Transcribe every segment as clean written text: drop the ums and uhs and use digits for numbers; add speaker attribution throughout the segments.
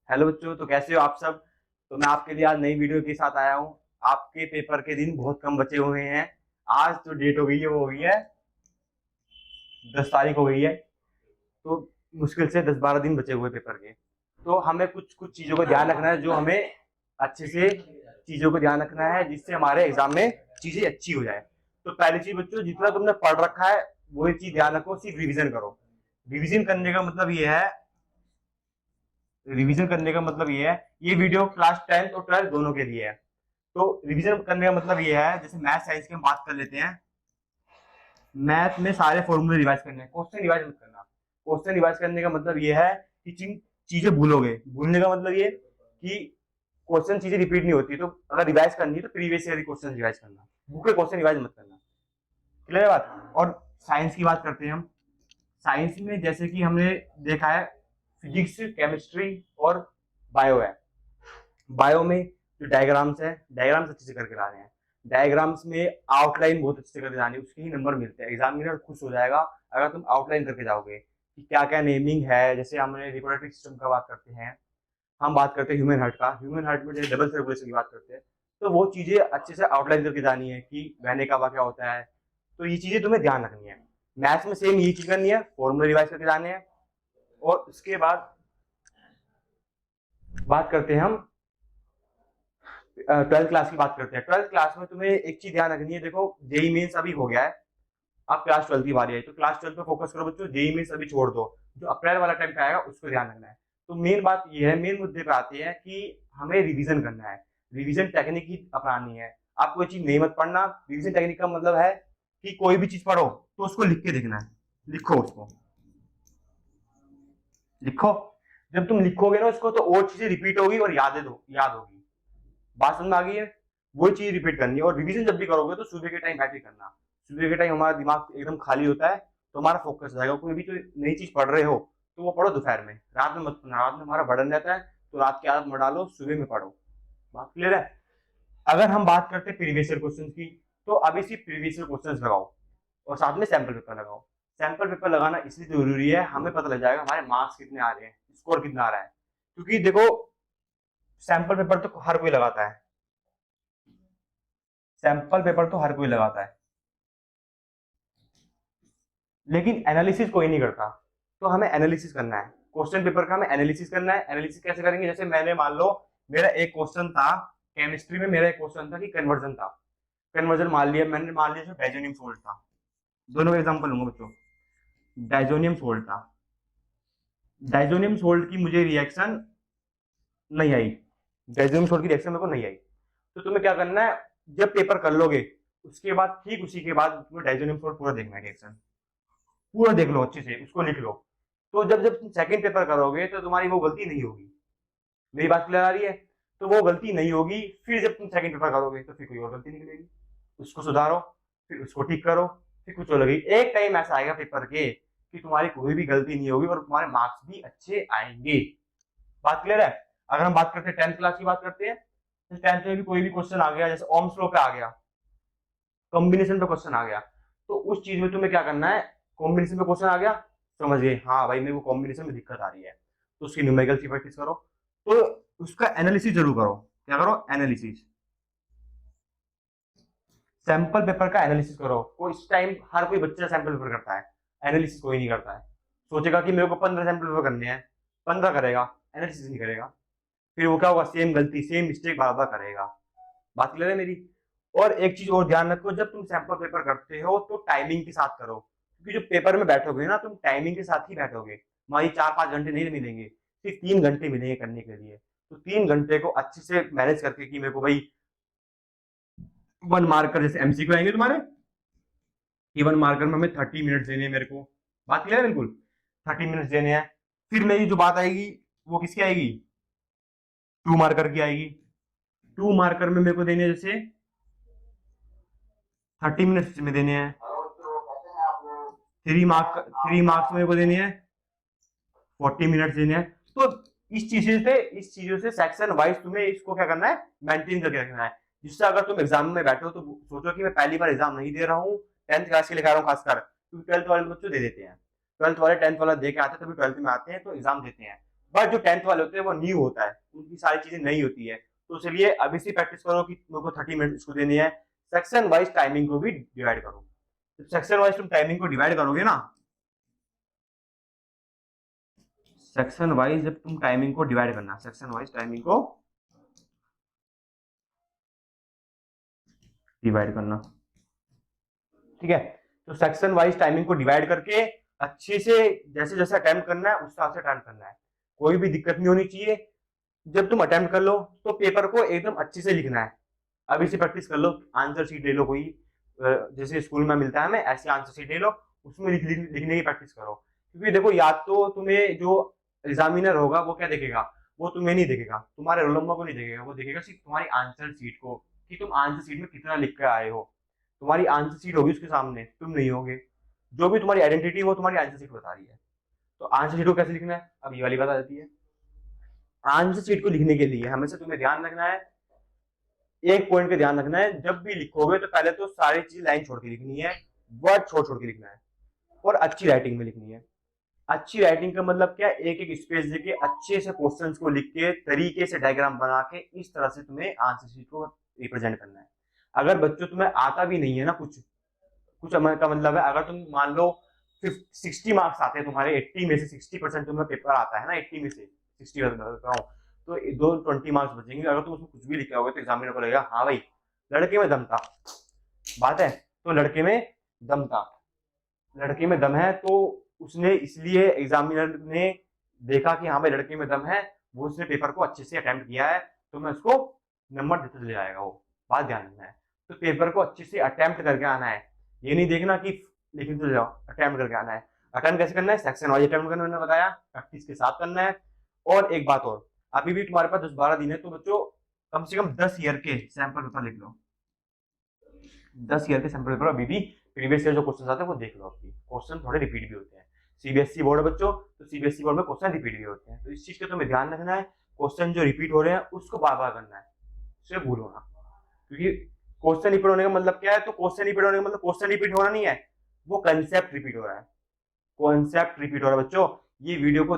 Speaker 1: Hello बच्चों, तो कैसे हो आप सब। तो मैं आपके लिए आज नई वीडियो के साथ आया हूँ। आपके पेपर के दिन बहुत कम बचे हुए हैं। आज तो डेट हो गई है, वो हो गई है 10 तारीख हो गई है। तो मुश्किल से 10-12 दिन बचे हुए पेपर के। तो हमें कुछ कुछ चीजों को ध्यान रखना है, जो हमें अच्छे से चीजों को ध्यान रखना है, जिससे हमारे एग्जाम में चीजें अच्छी हो जाए। तो पहली चीज बच्चों, जितना तुमने पढ़ रखा है वही चीज ध्यान रखो, सिर्फ रिविजन करो। रिविजन करने का मतलब ये है रिवीजन करने का मतलब ये है, ये वीडियो क्लास 10th और 12th दोनों के लिए है। तो रिवीजन करने का मतलब ये है, जैसे मैथ साइंस की हम बात कर लेते हैं। मैथ में सारे फॉर्मूले रिवाइज करने हैं, क्वेश्चन रिवाइज मत करना। क्वेश्चन रिवाइज करने का मतलब ये है कि जिन चीजें भूलोगे, भूलने का मतलब ये कि क्वेश्चन चीजें रिपीट नहीं होती, तो अगर रिवाइज करनी है तो प्रीवियस ईयर क्वेश्चन रिवाइज करना, बुक के क्वेश्चन रिवाइज मत करना। क्लियर है बात। और साइंस की बात करते हैं हम। साइंस में जैसे कि हमने देखा है, फिजिक्स, केमिस्ट्री और बायो है। बायो में जो डायग्राम्स है, डायग्राम्स अच्छे से करके ला रहे हैं। डायग्राम्स में आउटलाइन बहुत अच्छे से करके जानी है, उसके ही नंबर मिलते हैं। एग्जामिनर खुश हो जाएगा अगर तुम आउटलाइन करके जाओगे कि क्या क्या नेमिंग है। जैसे हमने रिप्रोडक्टिव सिस्टम का बात करते हैं, हम बात करते हैं ह्यूमन हार्ट का। ह्यूमन हार्ट में जैसे डबल सर्कुलेशन की बात करते हैं, तो वो चीजें अच्छे से आउटलाइन करके जानी है कि बहने का क्या होता है। तो ये चीजें तुम्हें ध्यान रखनी है। मैथ्स में सेम ये चीज करनी है, फॉर्मूला रिवाइज करके जाने हैं। और उसके बाद बात करते हैं हम 12th क्लास की बात करते हैं। 12th क्लास में तुम्हें एक चीज ध्यान रखनी है। देखो, जेई मेंस अभी हो गया है, अब क्लास 12 की बारी आई, तो क्लास 12 पे फोकस करो बच्चों। जेई मेंस अभी छोड़ दो, जो अप्रैल वाला टाइम पे आएगा उसको ध्यान रखना है। तो मेन बात ये है, मेन मुद्दे पे आते हैं कि हमें रिवीजन करना है। रिवीजन टेक्निक ही अपनानी है। आप कोई चीज नहीं मत पढ़ना। रिवीजन टेक्निक का मतलब है कि कोई भी चीज पढ़ो तो उसको लिख के देखना है। लिखो उसको, लिखो। जब तुम लिखोगे ना उसको, तो और चीजें रिपीट होगी और याद होगी। बात समझ में आ गई है। वही चीज रिपीट करनी है। और रिवीजन जब भी करोगे तो सुबह के टाइम बैठ के करना। सुबह के टाइम हमारा दिमाग एकदम खाली होता है, तो हमारा फोकस हो जाएगा। कोई भी जो नई चीज पढ़ रहे हो तो वो पढ़ो दोपहर में, रात में मत पढ़ना। रात में हमारा बर्डन रहता है, तो रात की आदत मत डालो, सुबह में पढ़ो। बात क्लियर है। अगर हम बात करते हैं प्रीवियस ईयर क्वेश्चन की, तो अभी सिर्फ प्रीवियस ईयर क्वेश्चन लगाओ और साथ में सैंपल पेपर लगाओ। सैंपल पेपर लगाना इसलिए जरूरी है, हमें पता लग जाएगा हमारे मार्क्स कितने आ रहे हैं, स्कोर कितना आ रहा है। क्योंकि देखो, सैंपल पेपर तो हर कोई लगाता है। सैंपल पेपर तो हर कोई लगाता है, लेकिन एनालिसिस कोई नहीं करता। तो हमें एनालिसिस करना है, क्वेश्चन पेपर का हमें एनालिसिस करना है। एनालिसिस कैसे करेंगे, जैसे मैंने मान लो मेरा एक क्वेश्चन था केमिस्ट्री में, मेरा एक क्वेश्चन था कि कन्वर्जन था। कन्वर्जन मान लिया मैंने, मान लिया जो डाइजोनियम सोल्ट था। दोनों का एग्जांपल लूंगा बच्चों। डाइजोनियम सोल्ट था। डाइजोनियम सोल्ट की मुझे रिएक्शन नहीं आई। डाइजोनियम सोल्ट की रिएक्शन मेरे को नहीं आई। तो तुम्हें क्या करना है, जब पेपर कर लोगे उसके बाद, ठीक उसी के बाद तुम्हें डाइजोनियम सोल्ट पूरा देखना है। रिएक्शन पूरा देख लो, अच्छे से उसको लिख लो। तो जब जब तुम सेकंड पेपर करोगे तो तुम्हारी वो गलती नहीं होगी। मेरी बात क्लियर आ रही है। तो वो गलती नहीं होगी। फिर जब तुम सेकंड पेपर करोगे तो फिर कोई और गलती निकलेगी, उसको सुधारो, फिर उसको ठीक करो, फिर कुछ और लगेगी। एक टाइम ऐसा आएगा पेपर के कि तुम्हारी कोई भी गलती नहीं होगी और तुम्हारे मार्क्स भी अच्छे आएंगे। बात क्लियर है। अगर हम बात करते हैं 10th क्लास की बात करते हैं, तो 10th में भी कोई भी क्वेश्चन आ गया, जैसे ओम्स लॉ पे आ गया, कॉम्बिनेशन पे क्वेश्चन आ गया, तो उस चीज में तुम्हें क्या करना है। कॉम्बिनेशन पे क्वेश्चन आ गया, समझ गए, हाँ भाई मेरे को कॉम्बिनेशन में दिक्कत आ रही है, तो उसकी न्यूमेरिकल की प्रैक्टिस करो। तो उसका एनालिसिस जरूर करो। क्या करो, एनालिसिस। सैंपल पेपर का एनालिसिस करो। कोई इस टाइम हर कोई बच्चा सैंपल पेपर करता है, एनालिसिस कोई नहीं करता है। सोचेगा कि मेरे को 15 सैंपल पेपर करने हैं, 15 करेगा, एनालिसिस नहीं करेगा। फिर वो क्या होगा, सेम गलती सेम मिस्टेक बार बार करेगा। बात क्लियर है मेरी। और एक चीज और ध्यान रखो, जब तुम सैंपल पेपर करते हो तो टाइमिंग के साथ करो। क्योंकि जो पेपर में बैठोगे ना, तुम टाइमिंग के साथ ही बैठोगे। वही 4-5 घंटे नहीं मिलेंगे, सिर्फ 3 घंटे मिलेंगे करने के लिए। तो 3 घंटे को अच्छे से मैनेज करके कि मेरे को भाई 1 मार्कर, जैसे एमसीक्यू आएंगे तुम्हारे, कि 1 मार्कर में हमें 30 मिनट देने हैं मेरे को। बात क्लियर है बिल्कुल। 30 मिनट देने हैं। फिर मेरी जो बात आएगी वो किसकी आएगी, 2 मार्कर की आएगी। 2 मार्कर में मेरे को देने जैसे 30 मिनट्स में देने हैं। 3 मार्क्स मेरे को देने हैं, 40 मिनट्स देने हैं। तो इस चीजों से सेक्शन वाइज तुम्हें इसको क्या करना है, मेंटेन करके रखना है। जिससे अगर तुम एग्जाम में बैठो तो सोचो कि मैं पहली बार एग्जाम नहीं दे रहा हूँ, 10th क्लास के लिए कह रहा हूँ खासकर, क्योंकि 12th वाले बच्चों दे देते हैं। 12th वाले 10th वाला दे के आते हैं, तभी 12th में आते हैं तो एग्जाम देते हैं। बट जो 10th वाले होते हैं वो न्यू होता है, उनकी सारी चीजें नई होती है। तो चलिए अभी से प्रैक्टिस करो कि मेरे को 30 मिनट इसको देनी है। सेक्शन वाइज टाइमिंग को भी डिवाइड करो। जब सेक्शन वाइज तुम टाइमिंग को डिवाइड करोगे ना, सेक्शन वाइज जब तुम टाइमिंग को डिवाइड करना, सेक्शन वाइज टाइमिंग को डिवाइड करना, ठीक है। तो सेक्शन वाइज टाइमिंग को डिवाइड करके अच्छे से जैसे जैसे अटेम्प्ट करना है उस हिसाब से अटेम्प्ट करना है, कोई भी दिक्कत नहीं होनी चाहिए। जब तुम अटेम्प्ट कर लो तो पेपर को एकदम अच्छे से लिखना है। अभी से प्रैक्टिस कर लो, आंसर शीट ले लो कोई, जैसे स्कूल में मिलता है हमें ऐसे आंसर शीट ले लो, उसमें लिखने की प्रैक्टिस करो। क्योंकि देखो या तो तुम्हें जो एग्जामिनर होगा वो क्या देखेगा, वो तुम्हें नहीं देखेगा, तुम्हारे रोल नंबर को नहीं देखेगा, वो देखेगा सिर्फ तुम्हारी आंसर शीट को, कि तुम आंसर शीट में कितना लिख कर आए हो। तुम्हारी आंसर शीट होगी उसके सामने, तुम नहीं होगे, जो भी तुम्हारी आइडेंटिटी वो तुम्हारी आंसर शीट बता रही है। तो आंसर शीट को कैसे लिखना है, अब ये वाली बात आ जाती है। आंसर शीट को लिखने के लिए हमेशा तुम्हें ध्यान रखना है, एक पॉइंट का ध्यान रखना है, जब भी लिखोगे तो पहले तो सारी चीज लाइन छोड़ के लिखनी है, वर्ड छोड़ छोड़ के लिखना है, और अच्छी राइटिंग में लिखनी है। अच्छी राइटिंग का मतलब क्या, एक एक स्पेस देके अच्छे से क्वेश्चंस को लिख के तरीके से डायग्राम बना के इस तरह से तुम्हें आंसर शीट को रिप्रेजेंट करना है। अगर बच्चों तुम्हें आता भी नहीं है ना कुछ कुछ का मतलब है, अगर तुम मान लो 60 मार्क्स आते हैं तुम्हारे, 80 में से 60% तुम्हें पेपर आता है ना, 80 में से 60 बताओ, तो दो 20 मार्क्स बचेंगे। अगर तुम उसमें कुछ भी लिखा होगा तो एग्जामिनर को लगेगा हाँ भाई लड़के में दम था, बात है, तो लड़के में दम था, लड़के में दम है, तो उसने इसलिए एग्जामिनर ने देखा कि हाँ भाई लड़के में दम है, वो उसने पेपर को अच्छे से अटेम्प्ट किया है, तो मैं उसको नंबर देते चले जाएगा वो, बात ध्यान रखना है। तो पेपर को अच्छे से अटेम्प्ट करके आना है, ये नहीं देखना कि लिखने चले जाओ, अटेम्प्ट करके आना है। अटेम्प्ट कैसे करना है, सेक्शन वाइज अटेम्प्ट करना, मैंने बताया प्रैक्टिस के साथ करना है। और एक बात और, अभी भी तुम्हारे पास 10-12 दिन है, तो बच्चों कम से कम 10 ईयर के सैंपल पेपर लिख लो, 10 ईयर के सैंपल पेपर अभी भी प्रीवियस ईयर जो क्वेश्चन आते हैं वो देख लो, आपकी क्वेश्चन थोड़े रिपीट भी होते हैं। सीबीएसई बोर्ड है बच्चों, तो सीबीएसई बोर्ड में क्वेश्चन रिपीट भी होते हैं, तो इस चीज का तुम्हें ध्यान रखना है, क्वेश्चन जो रिपीट हो रहे हैं उसको बार बार करना है, उससे भूलो ना। क्योंकि क्वेश्चन रिपीट होने का मतलब क्या है, तो क्वेश्चन रिपीट होने का मतलब क्वेश्चन रिपीट होना नहीं है, वो कंसेप्ट रिपीट हो रहा है, कॉन्सेप्ट रिपीट हो रहा है बच्चों। ये वीडियो को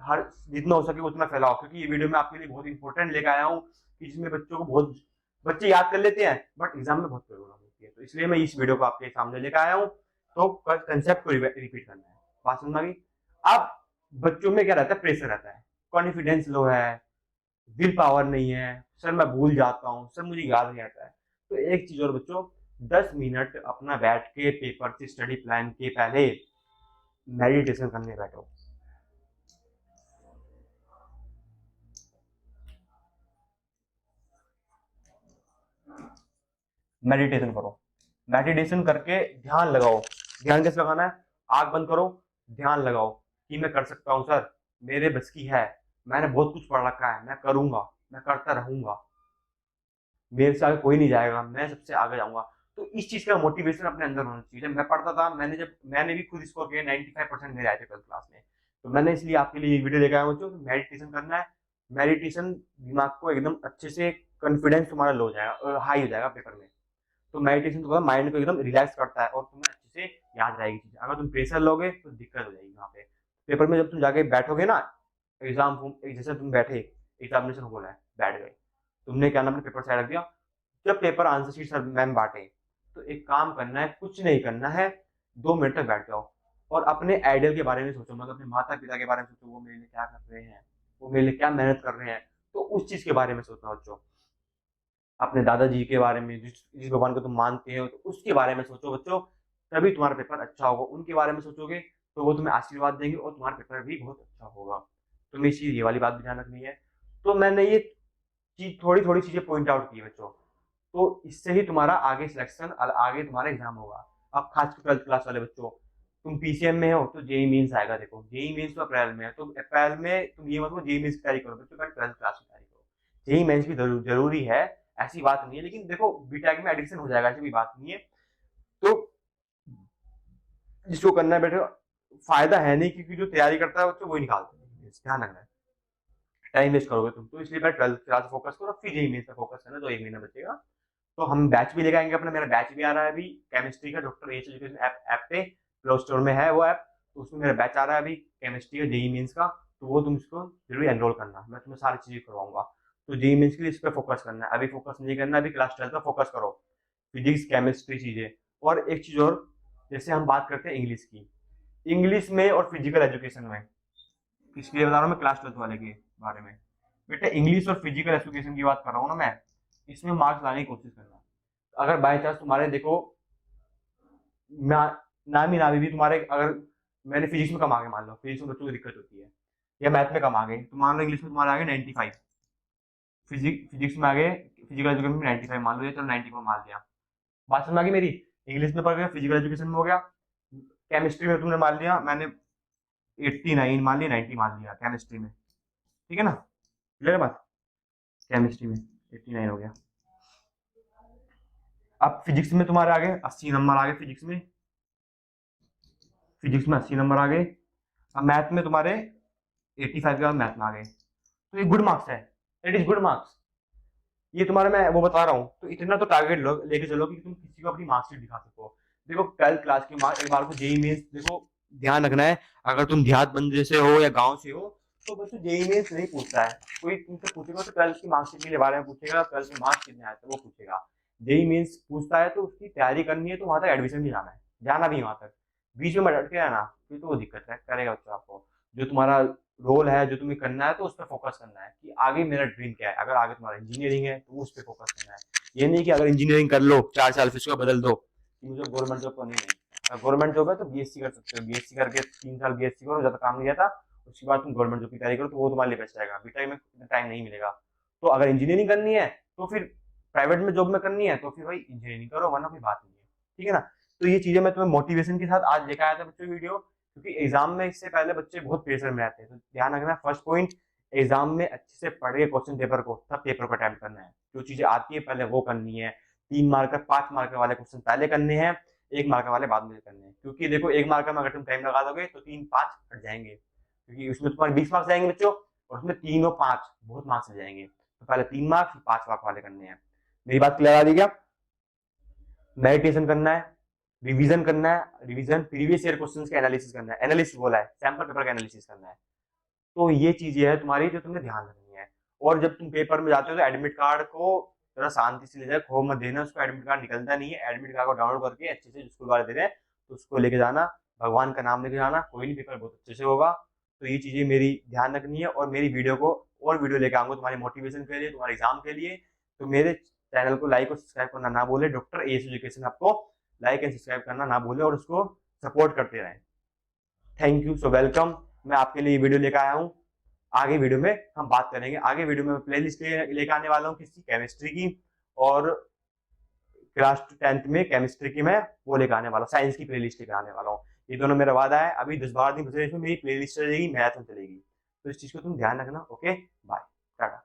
Speaker 1: हर जितना हो सके उतना फैलाओ, क्योंकि ये वीडियो मैं आपके लिए बहुत इंपॉर्टेंट लेकर आया हूँ, कि जिसमें बच्चों को बहुत बच्चे याद कर लेते हैं बट एग्जाम में बहुत प्रॉब्लम होती है, तो इसलिए मैं इस वीडियो को आपके सामने लेकर आया हूँ। तो कंसेप्ट को रिपीट करना है, बात समझ आ गई। अब बच्चों में क्या रहता है, प्रेशर रहता है, कॉन्फिडेंस लो है, विल पावर नहीं है, सर मैं भूल जाता हूँ, सर मुझे याद नहीं आता है। तो एक चीज और बच्चों, 10 मिनट अपना बैठ के पेपर से स्टडी प्लान के पहले मेडिटेशन करने बैठो। मेडिटेशन करो, मेडिटेशन करके ध्यान लगाओ। ध्यान कैसे लगाना है, आंख बंद करो, ध्यान लगाओ कि मैं कर सकता हूँ सर, मेरे बस की है, मैंने बहुत कुछ पढ़ रखा है, मैं करूंगा, मैं करता रहूंगा, मेरे से आगे कोई नहीं जाएगा, मैं सबसे आगे जाऊंगा। तो इस चीज का मोटिवेशन अपने अंदर होना चाहिए। जब मैं पढ़ता था, मैंने भी खुद स्कोर किया, 95% मेरे आए थे 12th क्लास में, तो मैंने इसलिए आपके लिए ये वीडियो लेकर आया हूँ, मेडिटेशन करना है। मेडिटेशन दिमाग को एकदम अच्छे से, कॉन्फिडेंस तुम्हारा लो हो जाएगा और हाई हो जाएगा पेपर में। तो मेडिटेशन तो माइंड को एकदम रिलैक्स करता है और तुम्हें अच्छे से याद रहेगी चीजें। अगर तुम प्रेशर लोगे तो दिक्कत हो जाएगी वहाँ पे पेपर में। जब तुम जाके बैठोगे ना एग्जाम, जैसे तुम बैठे एग्जामिनेशन हॉल है, बैठ गए, तुमने क्या नाम अपने पेपर साइड रख दिया, जब paper answer sheet sir ma'am बांटे, तो एक काम करना है, कुछ नहीं करना है, 2 मिनट तक बैठ जाओ और अपने आइडल के बारे में सोचो, मतलब अपने माता पिता के बारे में सोचो, वो मेरे लिए क्या कर रहे हैं, वो मेरे लिए क्या मेहनत कर रहे हैं, तो उस चीज के बारे में सोचना बच्चों। अपने दादाजी के बारे में, जिस भगवान को तुम मानते हो, तो उसके बारे में सोचो बच्चों, तभी तुम्हारा पेपर अच्छा होगा। उनके बारे में सोचोगे तो वो तुम्हें आशीर्वाद देंगे और तुम्हारा पेपर भी बहुत अच्छा होगा। तुम्हें इस चीज ये वाली बात भी ध्यान रखनी है। तो मैंने ये चीज थोड़ी थोड़ी चीजें पॉइंट आउट की बच्चों, तो इससे ही तुम्हारा आगे सिलेक्शन, आगे तुम्हारा एग्जाम होगा। अब खास 12th क्लास वाले बच्चों, तुम पीसीएम में हो तो जेई मीन्स आएगा, देखो जेई मीन्स तो अप्रैल में है, तो अप्रैल में तुम ये मतलब जेई मीन्स की तैयारी करो बच्चों, 12th क्लास की तैयारी करो। जेई मेंस भी जरूरी है, ऐसी बात नहीं है, लेकिन देखो बीटेक में एडिक्शन हो जाएगा, ऐसी भी बात नहीं है। तो जिसको करना है बैठे, फायदा है नहीं, क्योंकि जो तैयारी करता है बच्चों वही निकालते हैं, ध्यान रखना है, टाइम वेस्ट करोगे तुम। तो इसलिए मैं 12th क्लास फोकस करो, फिर जेई मेंस पे फोकस करना, तो 1 महीना बचेगा। तो हम बैच भी लेके आएंगे अपना, मेरा बैच भी आ रहा है अभी केमिस्ट्री का, डॉक्टर एच एजुकेशन ऐप पे प्ले स्टोर में है वो ऐप, तो उसमें मेरा बैच आ रहा है अभी केमिस्ट्री का जेई मेंस का। तो वो तुम इसको जरूर एनरोल करना, मैं तुम्हें सारी चीज़ें करवाऊंगा। तो जेईई मेंस के लिए इस पर फोकस करना है, अभी फोकस नहीं करना, अभी क्लास 12 पर फोकस करो, फिजिक्स केमिस्ट्री चीज़ें। और एक चीज़ और, जैसे हम बात करते हैं इंग्लिश की, इंग्लिश में और फिजिकल एजुकेशन में, इसलिए बता रहा हूँ मैं क्लास 12 वाले के बारे में। बेटा इंग्लिश और फिजिकल एजुकेशन की बात कर रहा हूँ ना मैं, इसमें मार्क्स लाने की कोशिश करना। अगर बाई चांस तुम्हारे देखो ना, नामी नामी भी तुम्हारे, अगर मैंने फिजिक्स में कम आ गए मान लो, फिजिक्स में बच्चों को दिक्कत होती है, या मैथ में कम आ गए, तो मान लो इंग्लिश में तुम्हारे आ गए 95, फिजिक्स में आ गए, फिजिकल एजुकेशन में 95 मान लो, या चलो 94 मान लिया, बात समझ आ गई मेरी। इंग्लिश में पढ़ गया, फिजिकल एजुकेशन में हो गया, केमिस्ट्री में तुमने मान लिया, मैंने 89 मान लिया, 90 मान लिया केमिस्ट्री में, ठीक है ना, क्लियर है बात। केमिस्ट्री में 89 हो गया। अब फिजिक्स में तुम्हारे आ गए 80 नंबर आ गए, फिजिक्स में 80 नंबर आ गए। अब मैथ में तुम्हारे 85 के बाद मैथ में आ गए, तो ये गुड मार्क्स है, इट इज गुड मार्क्स। ये तुम्हारा मैं वो बता रहा हूँ, तो इतना तो टारगेट लेके चलो कि तुम किसी को अपनी मार्क्सिट दिखा सको। देखो 12th क्लास के मार्क्स, एक बार को जेईई मेंस देखो, ध्यान रखना है, अगर तुम देहात बंदे से हो या गांव से हो, तो बच्चों जेईई मेंस नहीं पूछता है, कोई तुमसे पूछेगा तो 12th की मार्क्सिट के बारे में पूछेगा, 12th के मार्क्स कितने आए थे वो पूछेगा। जेईई मेंस पूछता है तो उसकी तैयारी करनी है, तो वहां तक एडमिशन भी जाना है, जाना भी वहां तक, बीच में अटके रहना फिर तो वो दिक्कत है करेगा बच्चा आपको। जो तुम्हारा रोल है, जो तुम्हें करना है, तो उस पर फोकस करना है कि आगे मेरा ड्रीम क्या है। अगर आगे तुम्हारा इंजीनियरिंग है तो उस पर फोकस करना है, ये नहीं कि अगर इंजीनियरिंग कर लो 4 साल फिर उसको बदल दो कि मुझे गवर्नमेंट जॉब करनी नहीं। गवर्नमेंट जॉब है तो बीएससी कर सकते हो, बीएससी करके 3 साल बीएससी करो, ज्यादा काम नहीं रहता, उसके बाद तुम गवर्नमेंट जॉब की तैयारी करो, तो वो तुम्हारे लिए बेस्ट रहेगा, बीटेक में इतना टाइम नहीं मिलेगा। तो अगर इंजीनियरिंग करनी है तो फिर प्राइवेट में जॉब में करनी है तो फिर भाई इंजीनियरिंग करो, वरना कोई बात नहीं है, ठीक है ना। तो ये चीजें मैं तुम्हें मोटिवेशन के साथ आज लेकर आया था बच्चों वीडियो, क्योंकि एग्जाम में इससे पहले बच्चे बहुत प्रेशर में रहते हैं। तो ध्यान रखना, फर्स्ट पॉइंट, एग्जाम में अच्छे से पढ़ के क्वेश्चन पेपर को, तब पेपर को अटेम्प्ट करना है, जो चीजें आती है पहले वो करनी है। 3 मार्कर 5 मार्कर वाले क्वेश्चन पहले करने हैं, 1 मार्कर वाले बाद में करने हैं, क्योंकि देखो 1 मार्कर में अगर तुम टाइम लगा दोगे तो 3 5 हट जाएंगे, क्योंकि उसमें तुम्हारे 20 मार्क्स जाएंगे बच्चों, और उसमें 3 और 5 बहुत मार्क्स आ जाएंगे, तो पहले 3 मार्क्स फिर 5 मार्क वाले करने हैं। मेरी बात क्लियर आ रही क्या। मेडिटेशन करना है, रिवीजन करना है, रिवीजन प्रीवियस ईयर क्वेश्चंस का एनालिसिस करना है, एनालिसिस बोला है, सैंपल पेपर का एनालिसिस करना है। तो ये चीजें है तुम्हारी जो तुम्हें ध्यान रखनी है। और जब तुम पेपर में जाते हो तो एडमिट कार्ड को थोड़ा शांति से ले जाए, खो मत देना उसको, एडमिट कार्ड निकलता नहीं है, एडमिट कार्ड को डाउनलोड करके अच्छे से स्कूल वाले दे रहे हैं तो उसको लेके जाना, भगवान का नाम लेके जाना, कोई नहीं पेपर बहुत अच्छे से होगा। तो ये चीजें मेरी ध्यान रखनी है, और मेरी वीडियो को और वीडियो लेके आऊंगा तुम्हारी मोटिवेशन के लिए, तुम्हारे एग्जाम के लिए। तो मेरे चैनल को लाइक और सब्सक्राइब करना ना भूले, डॉक्टर एस एजुकेशन आपको लाइक एंड सब्सक्राइब करना ना भूले, और उसको सपोर्ट करते रहें। Thank you, so welcome. मैं आपके लिए वीडियो लेकर आया हूँ, आगे वीडियो में हम बात करेंगे, आगे वीडियो में प्लेलिस्ट लेकर आने वाला हूँ किसी केमिस्ट्री की, और क्लास 10th में केमिस्ट्री की मैं वो लेकर आने वाला हूँ, साइंस की प्लेलिस्ट लेकर आने वाला हूँ। ये दोनों मेरा वादा है, अभी 10 12 दिन बचे, इसमें मेरी प्लेलिस्ट चलेगी, मैथ में चलेगी, तो इस चीज को तुम ध्यान रखना। Okay, bye.